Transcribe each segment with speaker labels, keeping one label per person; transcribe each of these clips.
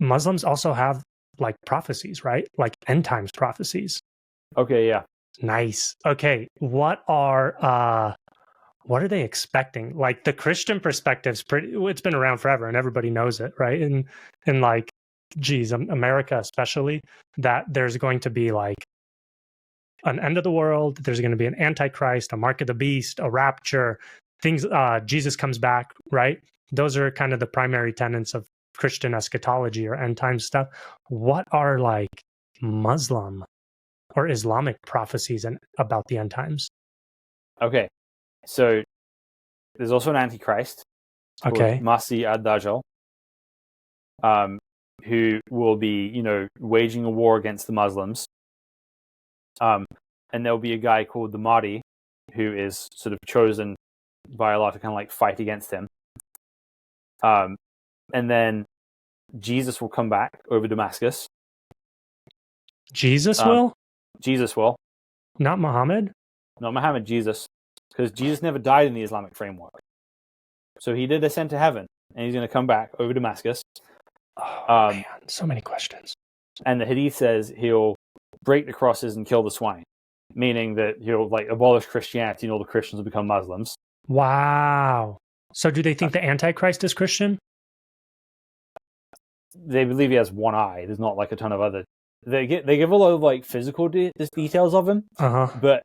Speaker 1: Muslims also have like prophecies, right? Like end times prophecies.
Speaker 2: Okay, yeah.
Speaker 1: Nice. Okay, what are they expecting? Like the Christian perspective's pretty. It's been around forever, and everybody knows it, right? And like, geez, America especially, that there's going to be like an end of the world. There's going to be an Antichrist, a mark of the beast, a rapture. Things. Jesus comes back, right? Those are kind of the primary tenets of Christian eschatology or end time stuff. What are like Muslim or Islamic prophecies about the end times?
Speaker 2: Okay, so there's also an Antichrist called
Speaker 1: Okay.
Speaker 2: Mahdi ad-Dajjal, who will be, waging a war against the Muslims. And there'll be a guy called the Mahdi, who is sort of chosen by Allah to kind of like fight against him. And then Jesus will come back over Damascus.
Speaker 1: Jesus will?
Speaker 2: Jesus will.
Speaker 1: Not Muhammad?
Speaker 2: Not Muhammad, Jesus. Because Jesus never died in the Islamic framework. So he did ascend to heaven, and he's going to come back over Damascus.
Speaker 1: Oh, man, so many questions.
Speaker 2: And the Hadith says he'll break the crosses and kill the swine, meaning that he'll like abolish Christianity and all the Christians will become Muslims.
Speaker 1: Wow. So do they think the Antichrist is Christian?
Speaker 2: They believe he has one eye. There's not like a ton of other. They give a lot of like physical details of him, but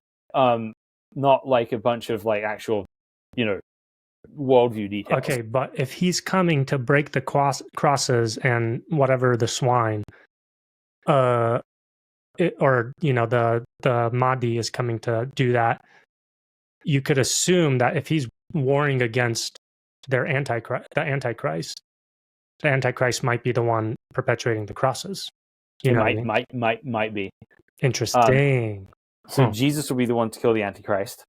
Speaker 2: not like a bunch of like actual, worldview details.
Speaker 1: Okay, but if he's coming to break the crosses and whatever the swine, the Mahdi is coming to do that, you could assume that if he's warring against the Antichrist might be the one perpetuating the crosses.
Speaker 2: Might be.
Speaker 1: Interesting.
Speaker 2: So Jesus will be the one to kill the Antichrist.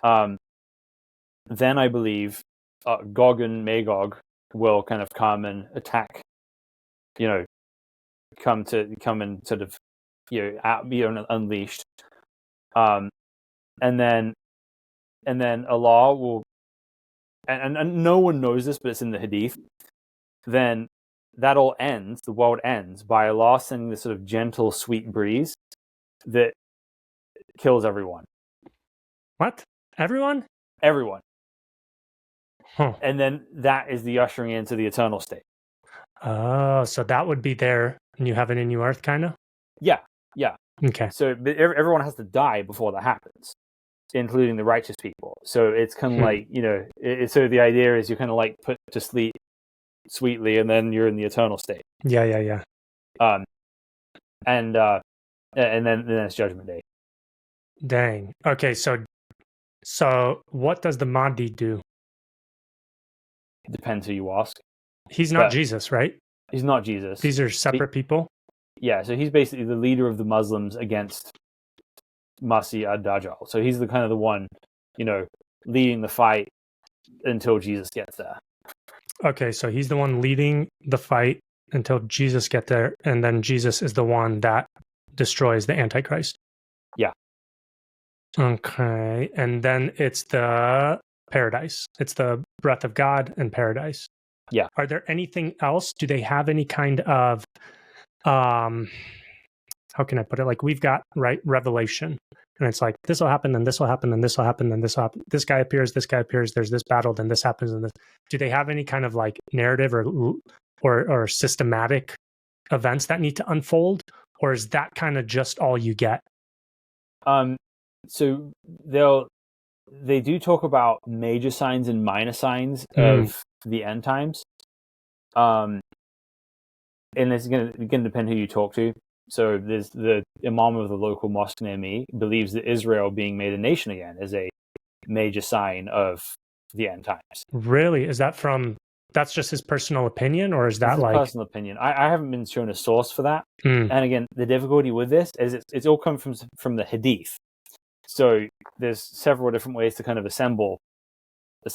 Speaker 2: Then I believe Gog and Magog will kind of come and attack. Come and sort of be unleashed. And then Allah will, and no one knows this, but it's in the Hadith. Then that all ends. The world ends by Allah sending this sort of gentle, sweet breeze that kills everyone.
Speaker 1: What? Everyone?
Speaker 2: Everyone.
Speaker 1: Huh.
Speaker 2: And then that is the ushering into the eternal state.
Speaker 1: Oh, so that would be there New Heaven and New Earth, kind of?
Speaker 2: Yeah.
Speaker 1: Okay.
Speaker 2: So everyone has to die before that happens, including the righteous people. So it's kind of like, so the idea is you're kind of like put to sleep sweetly, and then you're in the eternal state.
Speaker 1: Yeah.
Speaker 2: And then it's Judgment Day.
Speaker 1: Dang. Okay, so what does the Mahdi do?
Speaker 2: It depends who you ask.
Speaker 1: He's not Jesus, right?
Speaker 2: He's not Jesus.
Speaker 1: These are separate people?
Speaker 2: Yeah, so he's basically the leader of the Muslims against Masih ad-Dajjal. So he's the kind of the one, leading the fight until Jesus gets there.
Speaker 1: Okay, so he's the one leading the fight until Jesus gets there, and then Jesus is the one that destroys the Antichrist.
Speaker 2: Yeah.
Speaker 1: Okay, and then it's the paradise. It's the breath of God and paradise.
Speaker 2: Yeah.
Speaker 1: Are there anything else? Do they have any kind of, how can I put it? Like we've got, right, revelation. And it's like, this will happen, then this will happen, then this will happen, then this will happen. This guy appears, there's this battle, then this happens, and this. Do they have any kind of like narrative or systematic events that need to unfold? Or is that kind of just all you get?
Speaker 2: So they do talk about major signs and minor signs of the end times. And it's going to depend who you talk to. So there's the imam of the local mosque near me believes that Israel being made a nation again is a major sign of the end times.
Speaker 1: Really? Is that that's just his personal opinion, or is that like
Speaker 2: personal opinion? I haven't been shown a source for that.
Speaker 1: Mm.
Speaker 2: And again, the difficulty with this is it's all come from the Hadith. So there's several different ways to kind of assemble it.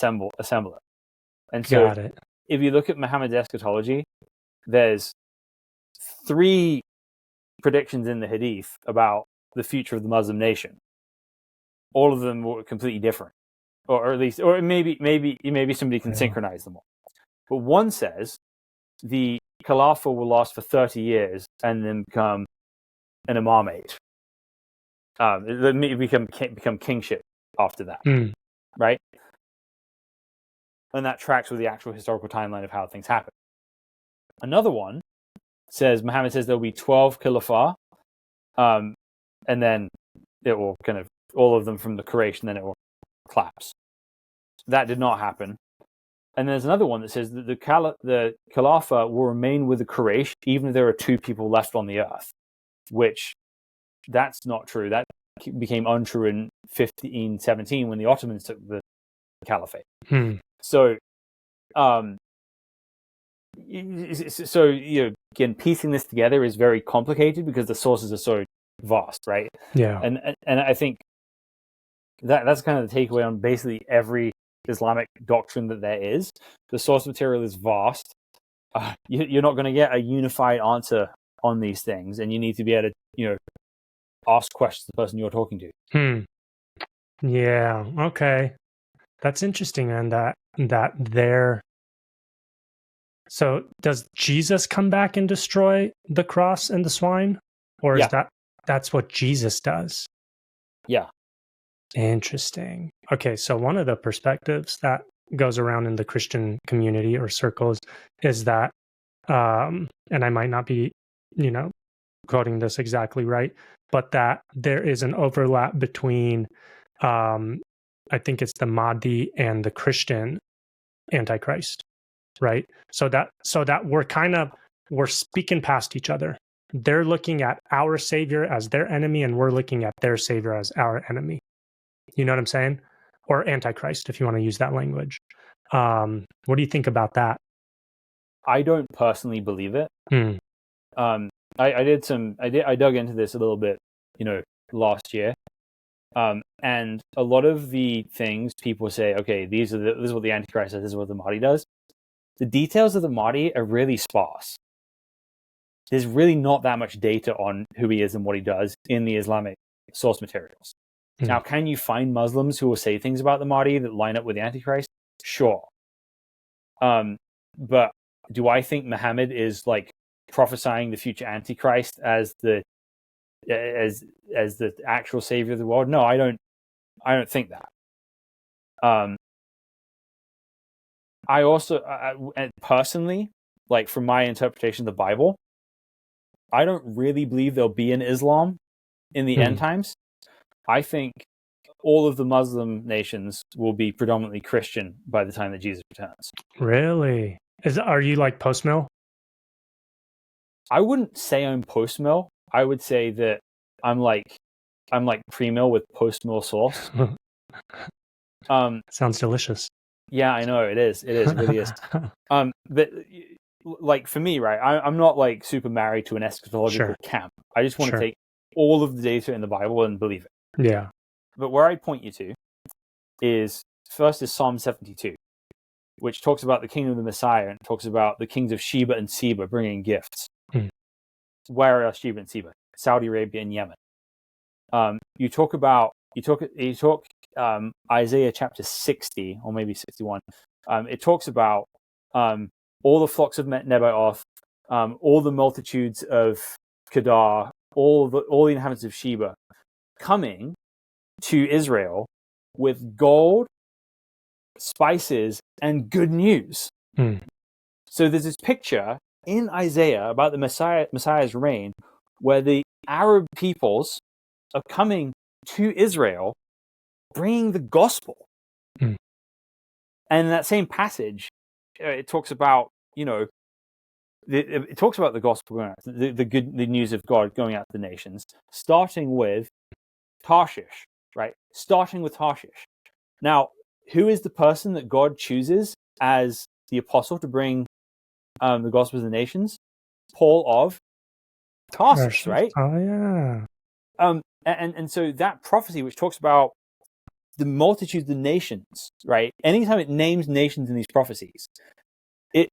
Speaker 2: And so
Speaker 1: Got it.
Speaker 2: If you look at Muhammad's eschatology, there's 3 predictions in the Hadith about the future of the Muslim nation. All of them were completely different, or at least, or maybe somebody can synchronize them all. But one says the Khilafah will last for 30 years and then become an imamate. Become kingship after that, right? And that tracks with the actual historical timeline of how things happen. Another one says, Muhammad says there'll be 12 Khilafah, and then it will kind of, all of them from the creation, then it will collapse. That did not happen. And there's another one that says that the Khilafah will remain with the Quraysh even if there are 2 people left on the earth, which that's not true. That became untrue in 1517 when the Ottomans took the caliphate. So, again, piecing this together is very complicated because the sources are so vast, right?
Speaker 1: Yeah.
Speaker 2: And I think that's kind of the takeaway on basically every Islamic doctrine that there is. The source material is vast. You're not going to get a unified answer on these things, and you need to be able to, ask questions to the person you're talking to.
Speaker 1: Yeah. Okay. That's interesting, and that there. So, does Jesus come back and destroy the cross and the swine, or is that's what Jesus does?
Speaker 2: Yeah.
Speaker 1: Interesting. Okay, so one of the perspectives that goes around in the Christian community or circles is that, and I might not be, quoting this exactly right, but that there is an overlap between, I think it's the Mahdi and the Christian Antichrist, right? So that we're speaking past each other. They're looking at our Savior as their enemy, and we're looking at their Savior as our enemy. You know what I'm saying? Or Antichrist, if you want to use that language. What do you think about that?
Speaker 2: I don't personally believe it. I dug into this a little bit, last year. And a lot of the things people say, okay, this is what the Antichrist does, this is what the Mahdi does. The details of the Mahdi are really sparse. There's really not that much data on who he is and what he does in the Islamic source materials. Now, can you find Muslims who will say things about the Mahdi that line up with the Antichrist? Sure. But do I think Muhammad is like prophesying the future Antichrist as the actual savior of the world? No, I don't think that. I also personally, like from my interpretation of the Bible, I don't really believe there'll be an Islam in the end times. I think all of the Muslim nations will be predominantly Christian by the time that Jesus returns.
Speaker 1: Really? Are you like post-mill?
Speaker 2: I wouldn't say I'm post-mill. I would say that I'm like pre-mill with post-mill sauce.
Speaker 1: Sounds delicious.
Speaker 2: Yeah, I know it is. It is. It really is. But like for me, right? I'm not like super married to an eschatological camp. I just want to take all of the data in the Bible and believe it.
Speaker 1: Yeah.
Speaker 2: But where I point you to is first is Psalm 72, which talks about the kingdom of the Messiah and talks about the kings of Sheba and Seba bringing gifts. Where are Sheba and Seba? Saudi Arabia and Yemen. You talk Isaiah chapter 60 or maybe 61. It talks about all the flocks of Nebaioth, all the multitudes of Kedar, all the inhabitants of Sheba coming to Israel with gold, spices, and good news. So there's this picture in Isaiah about the Messiah's reign where the Arab peoples are coming to Israel bringing the gospel. And in that same passage, it talks about, it talks about the gospel going out, the news of God going out to the nations, starting with Tarshish, right? Starting with Tarshish. Now, who is the person that God chooses as the apostle to bring the gospel to the nations? Paul of Tarsus, right?
Speaker 1: Oh, yeah.
Speaker 2: And so that prophecy, which talks about the multitudes of the nations, right? Anytime it names nations in these prophecies, it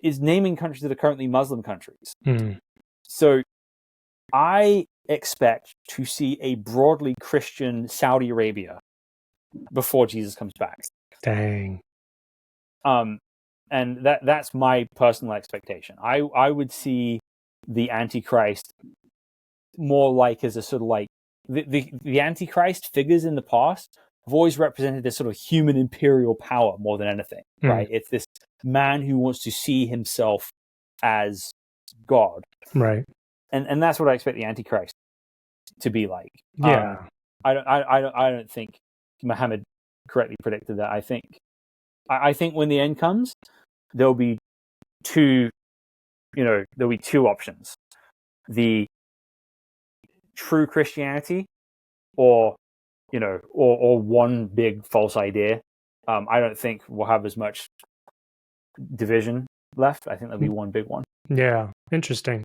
Speaker 2: is naming countries that are currently Muslim countries. So I expect to see a broadly Christian Saudi Arabia before Jesus comes back.
Speaker 1: Dang.
Speaker 2: And and that's my personal expectation. I would see the Antichrist more like as a sort of like the Antichrist figures in the past have always represented this sort of human imperial power more than anything, right? It's this man who wants to see himself as God,
Speaker 1: right?
Speaker 2: And that's what I expect the Antichrist to be like.
Speaker 1: Yeah.
Speaker 2: I don't think Muhammad correctly predicted that. I think when the end comes, there'll be two options: the true Christianity, or one big false idea. I don't think we'll have as much division left. I think there'll be one big one.
Speaker 1: Yeah, interesting.